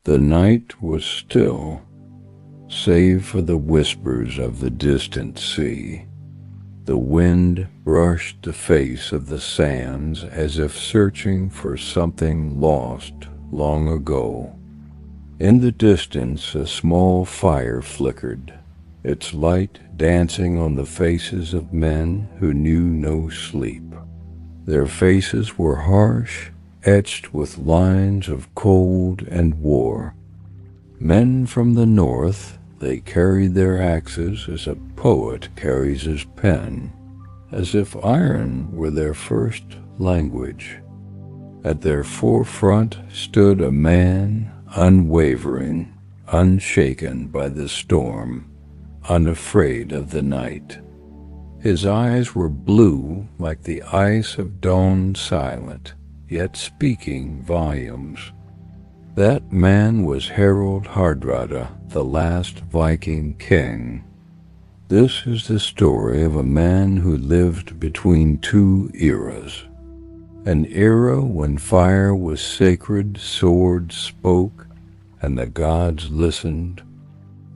The night was still, save for the whispers of the distant sea. The wind brushed the face of the sands as if searching for something lost long ago. In the distance, a small fire flickered, its light dancing on the faces of men who knew no sleep. Their faces were harsh, etched with lines of cold and war. Men from the north, they carried their axes as a poet carries his pen, as if iron were their first language. At their forefront stood a man, unwavering, unshaken by the storm, unafraid of the night. His eyes were blue like the ice of dawn, silent, yet speaking volumes. That man was Harald Hardrada, the last Viking king. This is the story of a man who lived between two eras. An era when fire was sacred, swords spoke, and the gods listened,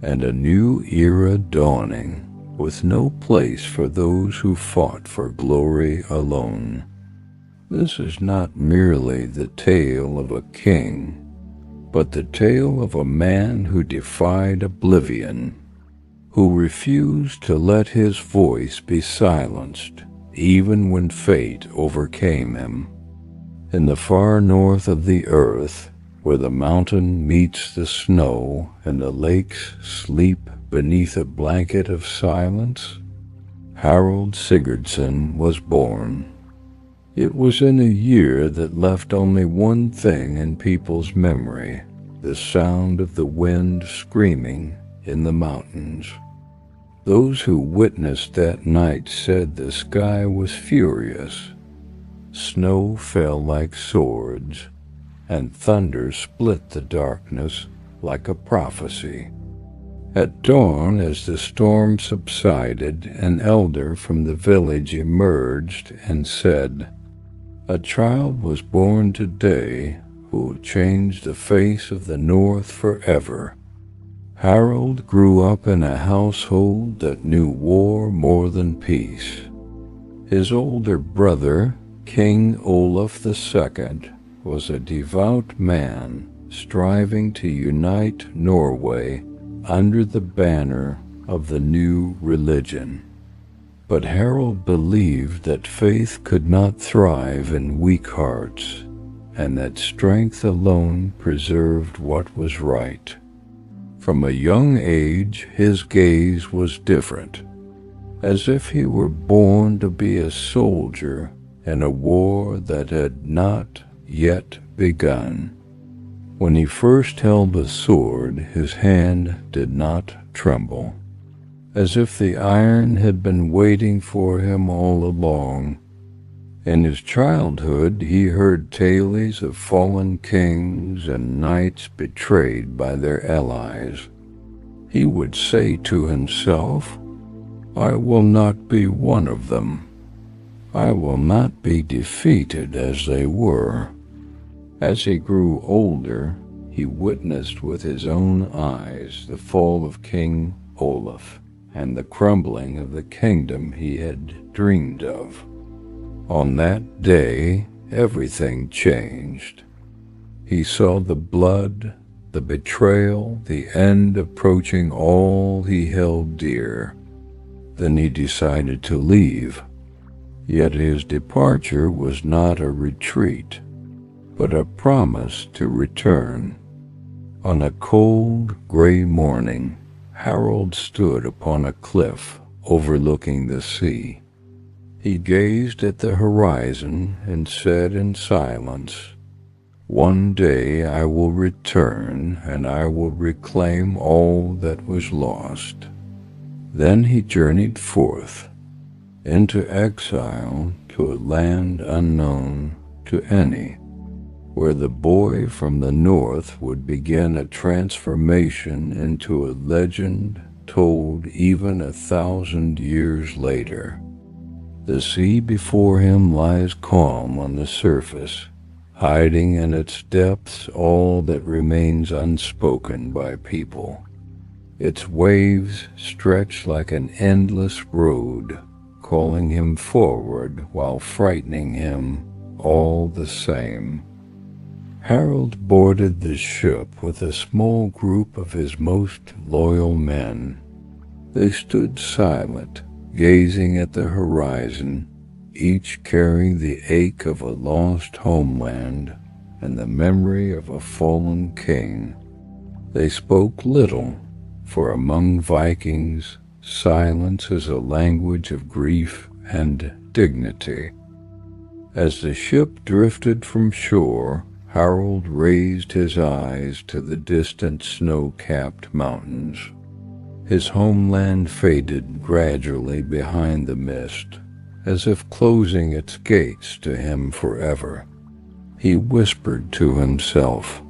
and a new era dawning, with no place for those who fought for glory alone. This is not merely the tale of a king, but the tale of a man who defied oblivion, who refused to let his voice be silenced, even when fate overcame him. In the far north of the earth, where the mountain meets the snow and the lakes sleep beneath a blanket of silence, Harald Sigurdsson was born. It was in a year that left only one thing in people's memory, the sound of the wind screaming in the mountains. Those who witnessed that night said the sky was furious. Snow fell like swords, and thunder split the darkness like a prophecy. At dawn, as the storm subsided, an elder from the village emerged and said, "A child was born today who will change the face of the North forever." Harald grew up in a household that knew war more than peace. His older brother, King Olaf II, was a devout man striving to unite Norway under the banner of the new religion. But Harald believed that faith could not thrive in weak hearts, and that strength alone preserved what was right. From a young age, his gaze was different, as if he were born to be a soldier in a war that had not yet begun. When he first held the sword, his hand did not tremble, as if the iron had been waiting for him all along. In his childhood, he heard tales of fallen kings and knights betrayed by their allies. He would say to himself, "I will not be one of them. I will not be defeated as they were." As he grew older, he witnessed with his own eyes the fall of King Olaf and the crumbling of the kingdom he had dreamed of. On that day, everything changed. He saw the blood, the betrayal, the end approaching all he held dear. Then he decided to leave. Yet his departure was not a retreat, but a promise to return. On a cold, gray morning, Harald stood upon a cliff overlooking the sea. He gazed at the horizon and said in silence, "One day I will return, and I will reclaim all that was lost." Then he journeyed forth into exile to a land unknown to any, where the boy from the north would begin a transformation into a legend told even 1,000 years later. The sea before him lies calm on the surface, hiding in its depths all that remains unspoken by people. Its waves stretch like an endless road, calling him forward while frightening him all the same. Harald boarded the ship with a small group of his most loyal men. They stood silent, gazing at the horizon, each carrying the ache of a lost homeland and the memory of a fallen king. They spoke little, for among Vikings, silence is a language of grief and dignity. As the ship drifted from shore, Harald raised his eyes to the distant snow-capped mountains. His homeland faded gradually behind the mist, as if closing its gates to him forever. He whispered to himself,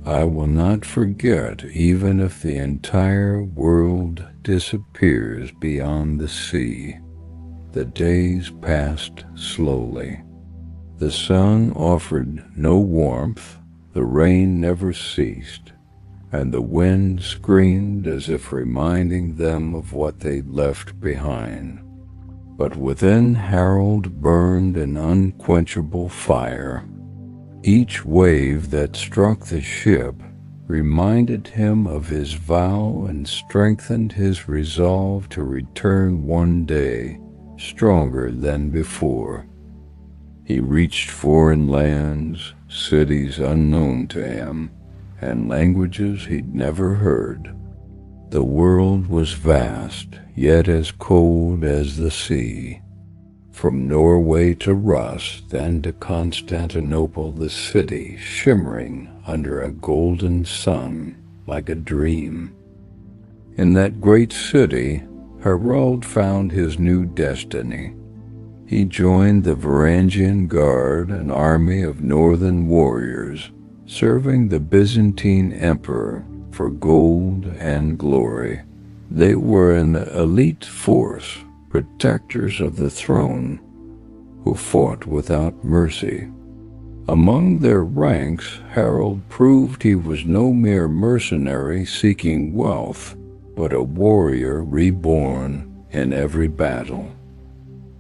"I will not forget even if the entire world disappears beyond the sea." The days passed slowly. The sun offered no warmth, the rain never ceased, and the wind screamed as if reminding them of what they'd left behind. But within Harald burned an unquenchable fire. Each wave that struck the ship reminded him of his vow and strengthened his resolve to return one day, stronger than before. He reached foreign lands, cities unknown to him, and languages he'd never heard. The world was vast, yet as cold as the sea. From Norway to Rust and to Constantinople, the city shimmering under a golden sun like a dream. In that great city, Harald found his new destiny. He joined the Varangian Guard, an army of northern warriors, serving the Byzantine emperor for gold and glory. They were an elite force, protectors of the throne, who fought without mercy. Among their ranks, Harald proved he was no mere mercenary seeking wealth, but a warrior reborn in every battle.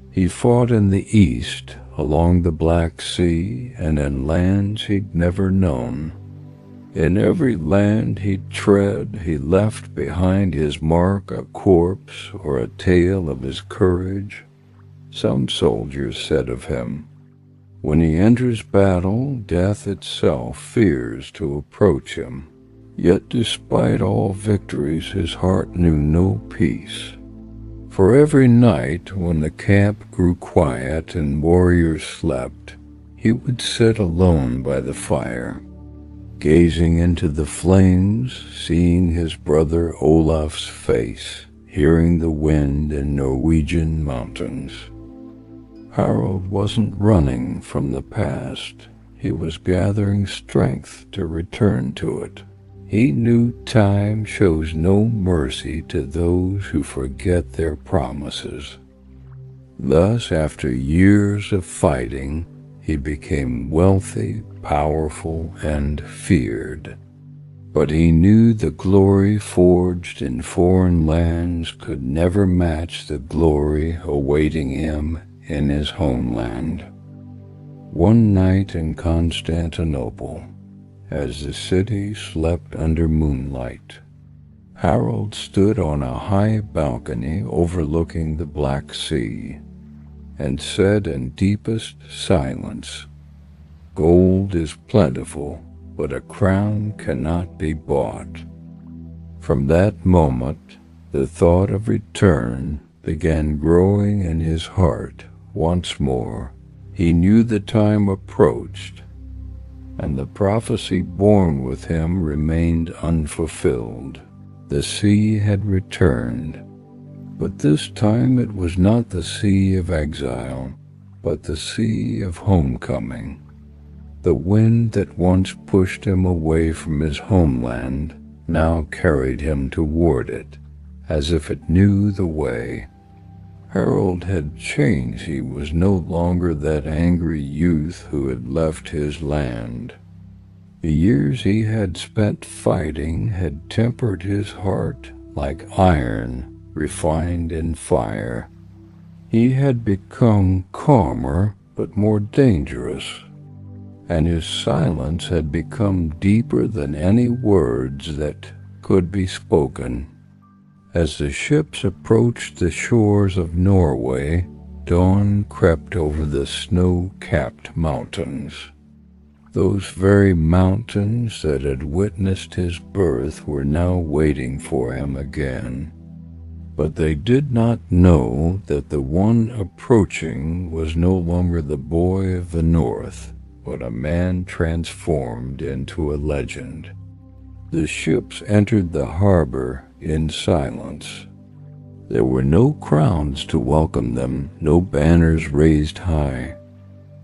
He fought in the east, along the Black Sea, and in lands he'd never known. In every land he'd tread, he left behind his mark a corpse or a tale of his courage. Some soldiers said of him, "When he enters battle, death itself fears to approach him." Yet despite all victories, his heart knew no peace. For every night, when the camp grew quiet and warriors slept, he would sit alone by the fire, gazing into the flames, seeing his brother Olaf's face, hearing the wind in Norwegian mountains. Harald wasn't running from the past. He was gathering strength to return to it. He knew time shows no mercy to those who forget their promises. Thus, after years of fighting, he became wealthy, powerful, and feared. But he knew the glory forged in foreign lands could never match the glory awaiting him in his homeland. One night in Constantinople, as the city slept under moonlight, Harald stood on a high balcony overlooking the Black Sea and said in deepest silence, "Gold is plentiful, but a crown cannot be bought." From that moment, the thought of return began growing in his heart once more. He knew the time approached, and the prophecy born with him remained unfulfilled. The sea had returned, but this time it was not the sea of exile, but the sea of homecoming. The wind that once pushed him away from his homeland now carried him toward it, as if it knew the way. Harald had changed. He was no longer that angry youth who had left his land. The years he had spent fighting had tempered his heart like iron refined in fire. He had become calmer but more dangerous, and his silence had become deeper than any words that could be spoken. As the ships approached the shores of Norway, dawn crept over the snow-capped mountains. Those very mountains that had witnessed his birth were now waiting for him again. But they did not know that the one approaching was no longer the boy of the north, but a man transformed into a legend. The ships entered the harbor in silence. There were no crowns to welcome them, no banners raised high,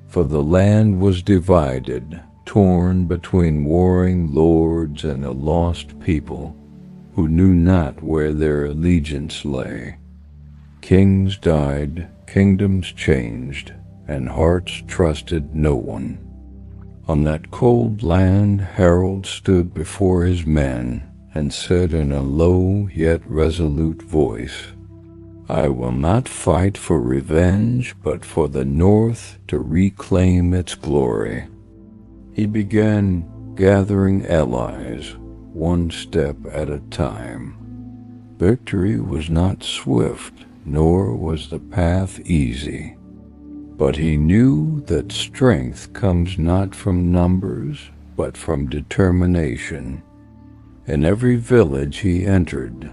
for the land was divided, torn between warring lords and a lost people who knew not where their allegiance lay. Kings died, kingdoms changed, and hearts trusted no one. On that cold land, Harald stood before his men and said in a low yet resolute voice, "I will not fight for revenge, but for the North to reclaim its glory." He began gathering allies, one step at a time. Victory was not swift, nor was the path easy. But he knew that strength comes not from numbers, but from determination. In every village he entered,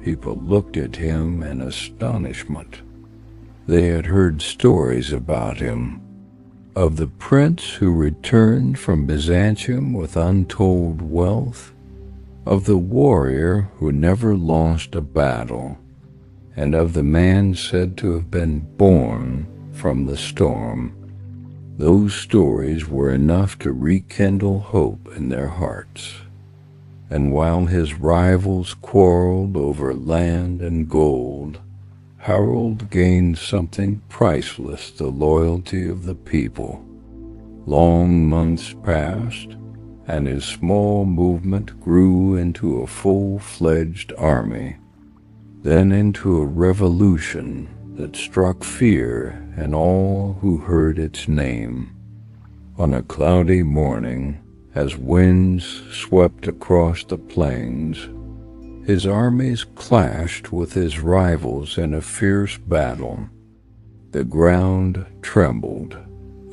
people looked at him in astonishment. They had heard stories about him, of the prince who returned from Byzantium with untold wealth, of the warrior who never lost a battle, and of the man said to have been born from the storm. Those stories were enough to rekindle hope in their hearts. And while his rivals quarreled over land and gold, Harald gained something priceless, the loyalty of the people. Long months passed, and his small movement grew into a full-fledged army, then into a revolution that struck fear in all who heard its name. On a cloudy morning, as winds swept across the plains, his armies clashed with his rivals in a fierce battle. The ground trembled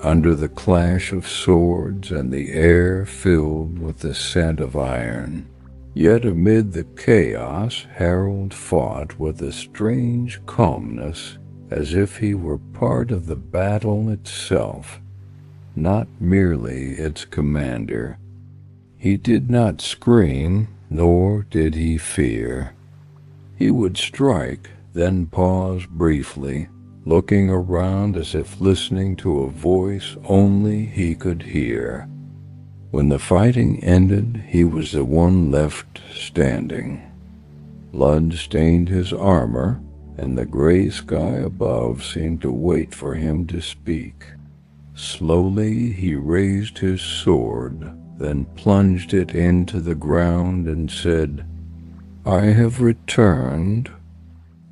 under the clash of swords, and the air filled with the scent of iron. Yet amid the chaos, Harald fought with a strange calmness, as if he were part of the battle itself, not merely its commander. He did not scream, nor did he fear. He would strike, then pause briefly, looking around as if listening to a voice only he could hear. When the fighting ended, he was the one left standing. Blood stained his armor, and the gray sky above seemed to wait for him to speak. Slowly he raised his sword, then plunged it into the ground and said, "I have returned."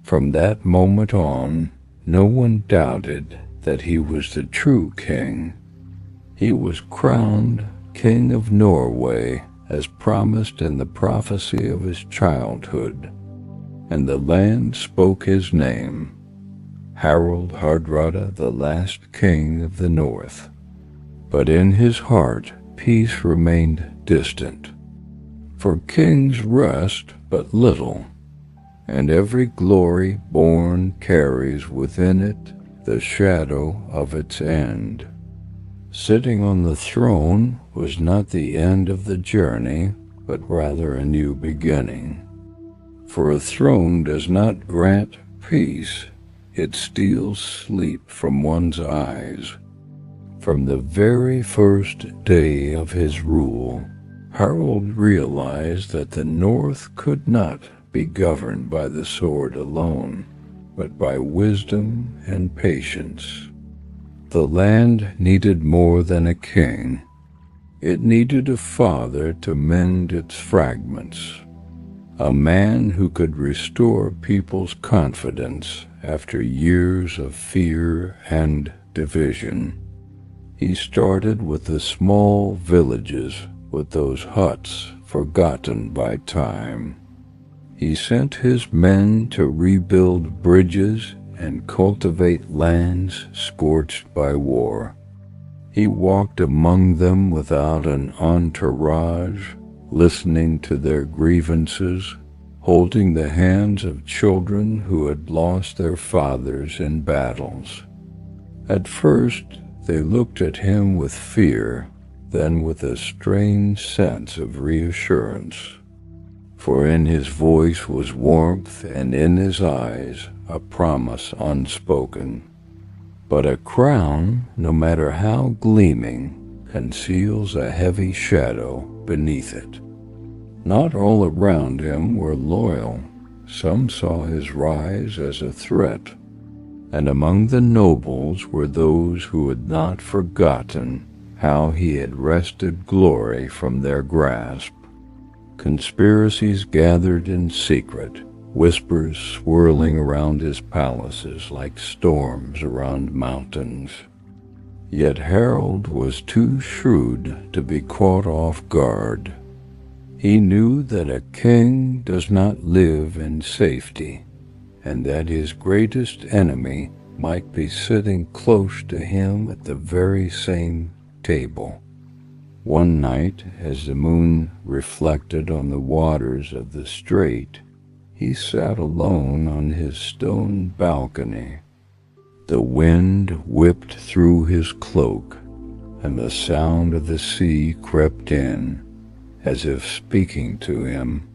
From that moment on, no one doubted that he was the true king. He was crowned King of Norway, as promised in the prophecy of his childhood, and the land spoke his name, Harald Hardrada, the last king of the north. But in his heart, peace remained distant, for kings rest but little, and every glory born carries within it the shadow of its end. Sitting on the throne was not the end of the journey, but rather a new beginning. For a throne does not grant peace, it steals sleep from one's eyes. From the very first day of his rule, Harald realized that the North could not be governed by the sword alone, but by wisdom and patience. The land needed more than a king. It needed a father to mend its fragments, a man who could restore people's confidence after years of fear and division. He started with the small villages, with those huts forgotten by time. He sent his men to rebuild bridges and cultivate lands scorched by war. He walked among them without an entourage, listening to their grievances, holding the hands of children who had lost their fathers in battles. At first, they looked at him with fear, then with a strange sense of reassurance. For in his voice was warmth, and in his eyes a promise unspoken. But a crown, no matter how gleaming, conceals a heavy shadow beneath it. Not all around him were loyal. Some saw his rise as a threat, and among the nobles were those who had not forgotten how he had wrested glory from their grasp. Conspiracies gathered in secret, whispers swirling around his palaces like storms around mountains. Yet Harald was too shrewd to be caught off guard. He knew that a king does not live in safety, and that his greatest enemy might be sitting close to him at the very same table. One night, as the moon reflected on the waters of the strait, he sat alone on his stone balcony. The wind whipped through his cloak, and the sound of the sea crept in, as if speaking to him.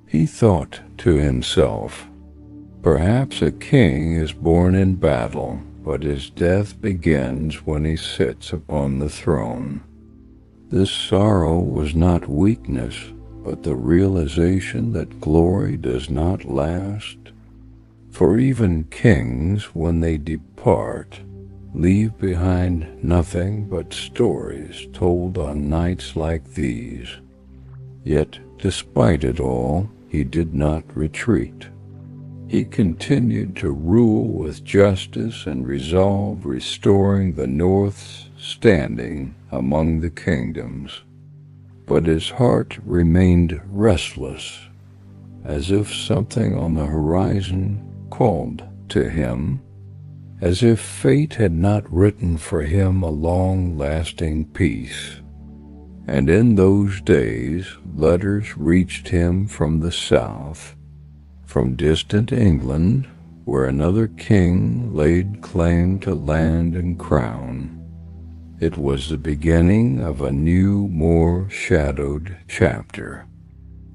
He thought to himself, "Perhaps a king is born in battle, but his death begins when he sits upon the throne." This sorrow was not weakness, but the realization that glory does not last. For even kings, when they depart, leave behind nothing but stories told on nights like these. Yet, despite it all, he did not retreat. He continued to rule with justice and resolve, restoring the North's standing among the kingdoms. But his heart remained restless, as if something on the horizon called to him, as if fate had not written for him a long-lasting peace. And in those days, letters reached him from the south, from distant England, where another king laid claim to land and crown. It was the beginning of a new, more shadowed chapter,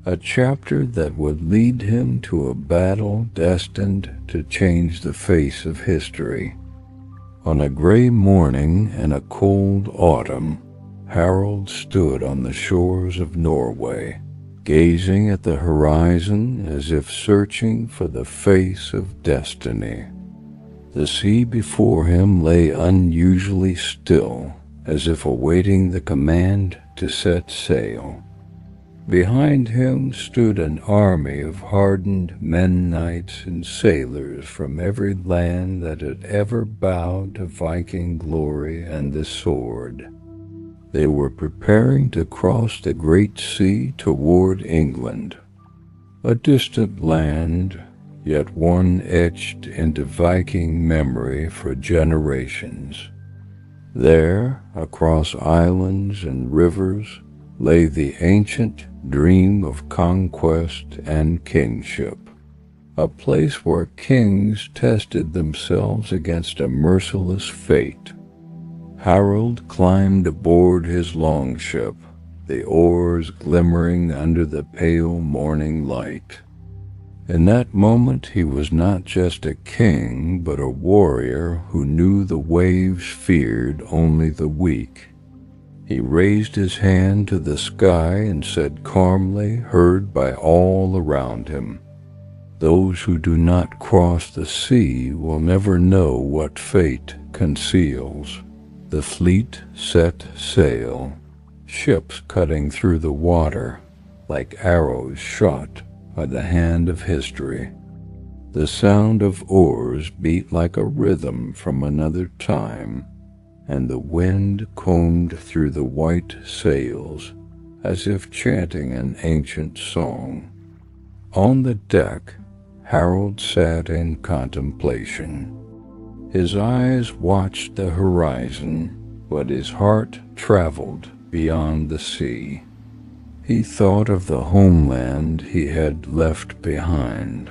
a chapter that would lead him to a battle destined to change the face of history. On a gray morning in a cold autumn, Harald stood on the shores of Norway, gazing at the horizon as if searching for the face of destiny. The sea before him lay unusually still, as if awaiting the command to set sail. Behind him stood an army of hardened men, knights, and sailors from every land that had ever bowed to Viking glory and the sword. They were preparing to cross the great sea toward England, a distant land, yet one etched into Viking memory for generations. There, across islands and rivers, lay the ancient dream of conquest and kingship, a place where kings tested themselves against a merciless fate. Harald climbed aboard his longship, the oars glimmering under the pale morning light. In that moment he was not just a king, but a warrior who knew the waves feared only the weak. He raised his hand to the sky and said calmly, heard by all around him, Those who do not cross the sea will never know what fate conceals. The fleet set sail, ships cutting through the water like arrows shot by the hand of history. The sound of oars beat like a rhythm from another time, and the wind combed through the white sails as if chanting an ancient song. On the deck, Harald sat in contemplation. His eyes watched the horizon, but his heart traveled beyond the sea. He thought of the homeland he had left behind,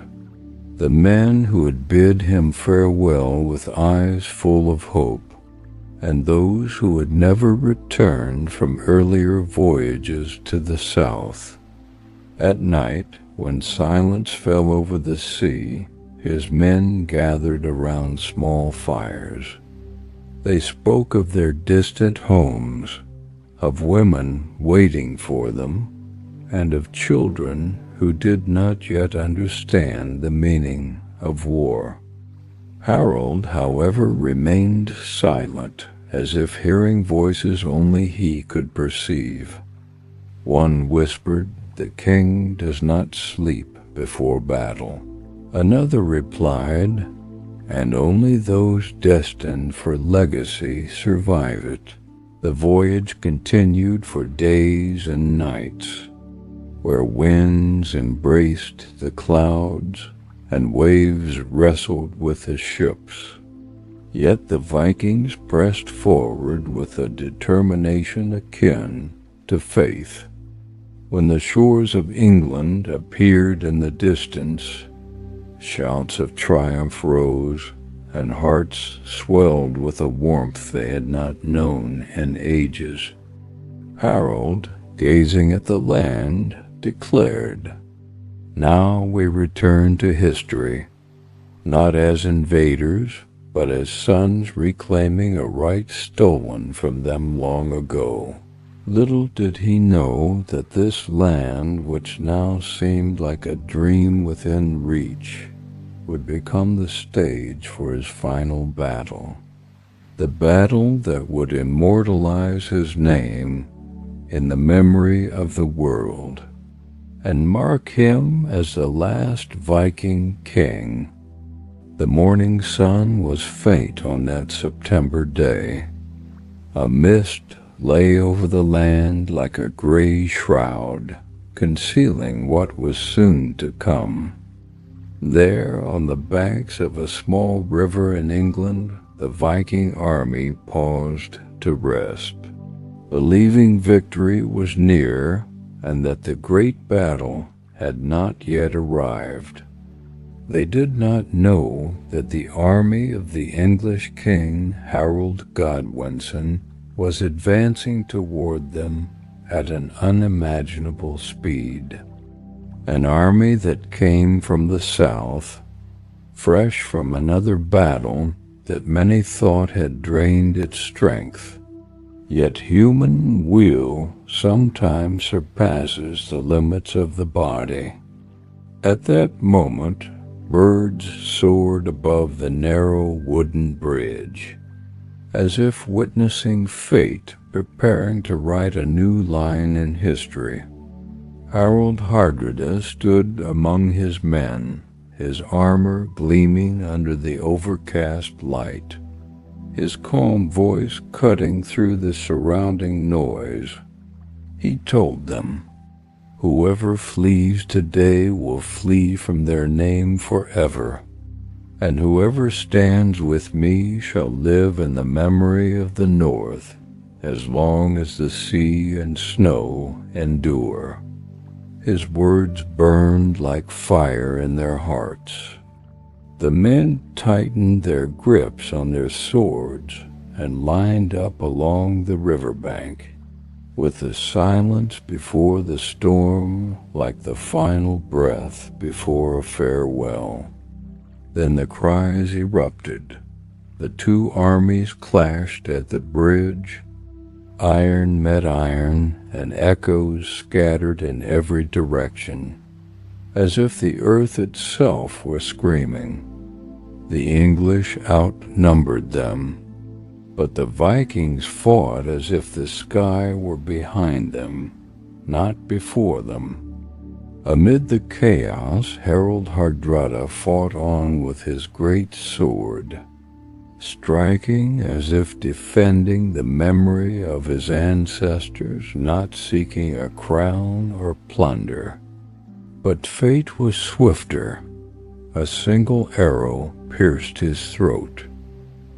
the men who had bid him farewell with eyes full of hope, and those who had never returned from earlier voyages to the south. At night, when silence fell over the sea, his men gathered around small fires. They spoke of their distant homes, of women waiting for them, and of children who did not yet understand the meaning of war. Harold, however, remained silent, as if hearing voices only he could perceive. One whispered, "The king does not sleep before battle." Another replied, "And only those destined for legacy survive it." The voyage continued for days and nights, where winds embraced the clouds and waves wrestled with the ships. Yet the Vikings pressed forward with a determination akin to faith. When the shores of England appeared in the distance, shouts of triumph rose, and hearts swelled with a warmth they had not known in ages. Harald, gazing at the land, declared, "Now we return to history, not as invaders, but as sons reclaiming a right stolen from them long ago." Little did he know that this land, which now seemed like a dream within reach, would become the stage for his final battle. The battle that would immortalize his name in the memory of the world, and mark him as the last Viking king. The morning sun was faint on that September day. A mist lay over the land like a gray shroud, concealing what was soon to come. There, on the banks of a small river in England, the Viking army paused to rest, believing victory was near and that the great battle had not yet arrived. They did not know that the army of the English king Harald Godwinson was advancing toward them at an unimaginable speed. An army that came from the south, fresh from another battle that many thought had drained its strength. Yet human will sometimes surpasses the limits of the body. At that moment, birds soared above the narrow wooden bridge, as if witnessing fate preparing to write a new line in history. Harald Hardrada stood among his men, his armor gleaming under the overcast light, his calm voice cutting through the surrounding noise. He told them, "Whoever flees today will flee from their name forever, and whoever stands with me shall live in the memory of the North as long as the sea and snow endure." His words burned like fire in their hearts. The men tightened their grips on their swords and lined up along the riverbank, with the silence before the storm like the final breath before a farewell. Then the cries erupted. The two armies clashed at the bridge. Iron met iron, and echoes scattered in every direction. as if the earth itself were screaming. The English outnumbered them, but the Vikings fought as if the sky were behind them, not before them. Amid the chaos, Harald Hardrada fought on with his great sword, striking as if defending the memory of his ancestors, not seeking a crown or plunder. But fate was swifter. A single arrow pierced his throat,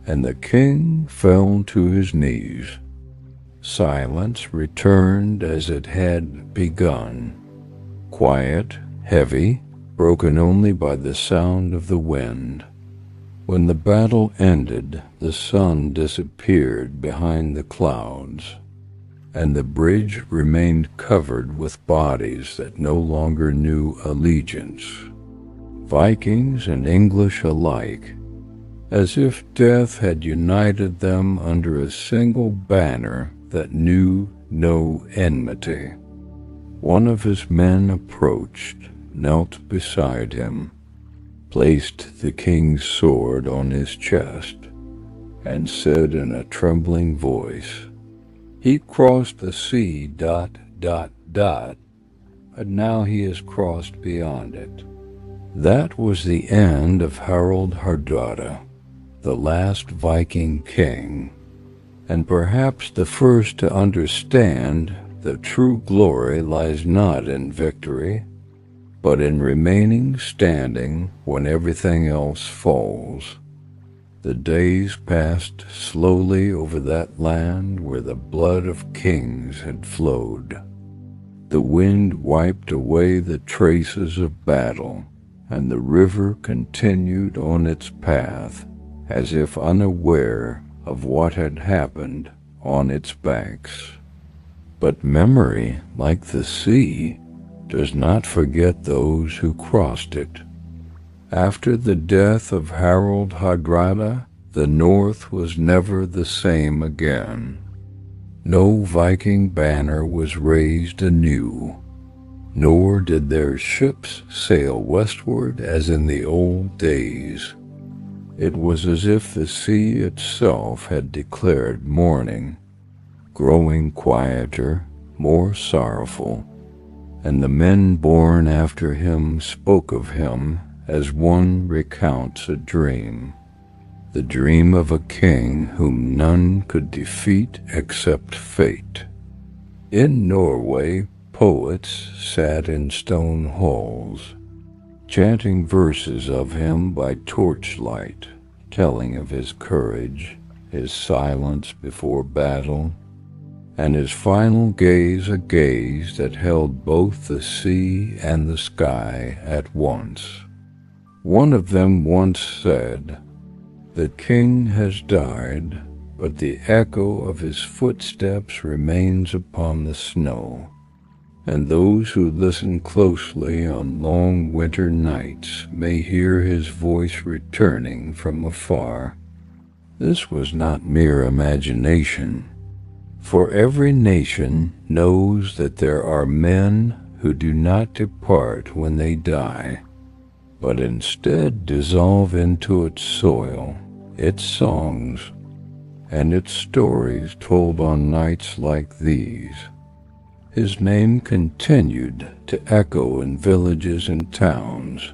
and the king fell to his knees. Silence returned as it had begun, quiet, heavy, broken only by the sound of the wind. When the battle ended, the sun disappeared behind the clouds, and the bridge remained covered with bodies that no longer knew allegiance, Vikings and English alike, as if death had united them under a single banner that knew no enmity. One of his men approached, knelt beside him, placed the king's sword on his chest, and said in a trembling voice, "He crossed the sea, and now he has crossed beyond it." That was the end of Harald Hardrada, the last Viking king, and perhaps the first to understand that true glory lies not in victory, but in remaining standing when everything else falls. The days passed slowly over that land where the blood of kings had flowed. The wind wiped away the traces of battle, and the river continued on its path, as if unaware of what had happened on its banks. But memory, like the sea, does not forget those who crossed it. After the death of Harald Hardrada, the North was never the same again. No Viking banner was raised anew, nor did their ships sail westward as in the old days. It was as if the sea itself had declared mourning, growing quieter, more sorrowful, and the men born after him spoke of him as one recounts a dream, the dream of a king whom none could defeat except fate. In Norway, poets sat in stone halls, chanting verses of him by torchlight, telling of his courage, his silence before battle, and his final gaze a gaze that held both the sea and the sky at once. One of them once said, "The king has died, but the echo of his footsteps remains upon the snow, and those who listen closely on long winter nights may hear his voice returning from afar." This was not mere imagination, for every nation knows that there are men who do not depart when they die, but instead dissolve into its soil, its songs, and its stories told on nights like these. His name continued to echo in villages and towns,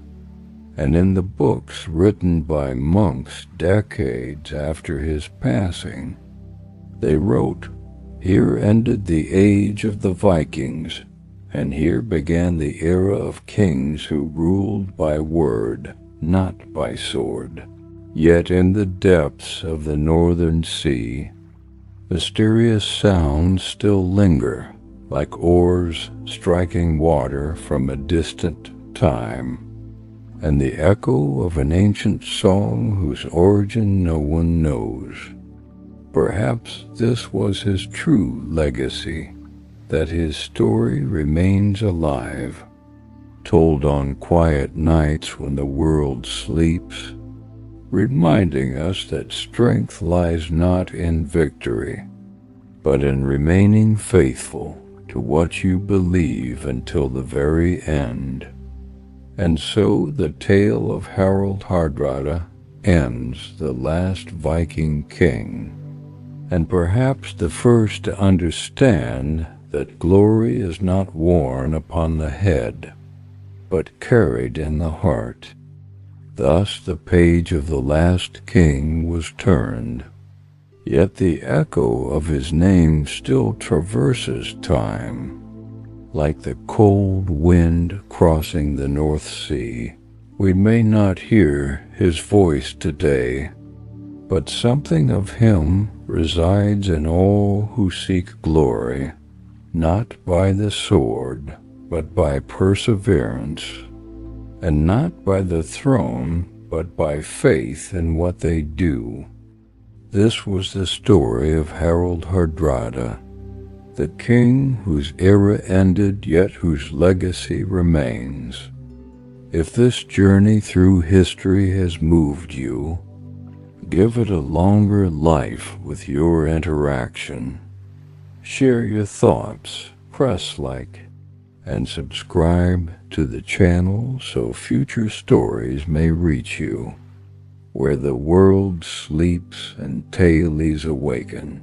and in the books written by monks decades after his passing. They wrote, "Here ended the age of the Vikings, and here began the era of kings who ruled by word, not by sword. Yet in the depths of the northern sea, mysterious sounds still linger, like oars striking water from a distant time, and the echo of an ancient song whose origin no one knows." Perhaps this was his true legacy, that his story remains alive, told on quiet nights when the world sleeps, reminding us that strength lies not in victory, but in remaining faithful to what you believe until the very end. And so the tale of Harald Hardrada ends, the last Viking king, and perhaps the first to understand that glory is not worn upon the head, but carried in the heart. Thus the page of the last king was turned, yet the echo of his name still traverses time, like the cold wind crossing the North Sea. We may not hear his voice today, but something of him resides in all who seek glory, not by the sword, but by perseverance, and not by the throne, but by faith in what they do. This was the story of Harald Hardrada, the king whose era ended yet whose legacy remains. If this journey through history has moved you, give it a longer life with your interaction. Share your thoughts, press like, and subscribe to the channel so future stories may reach you, where the world sleeps and tales awaken.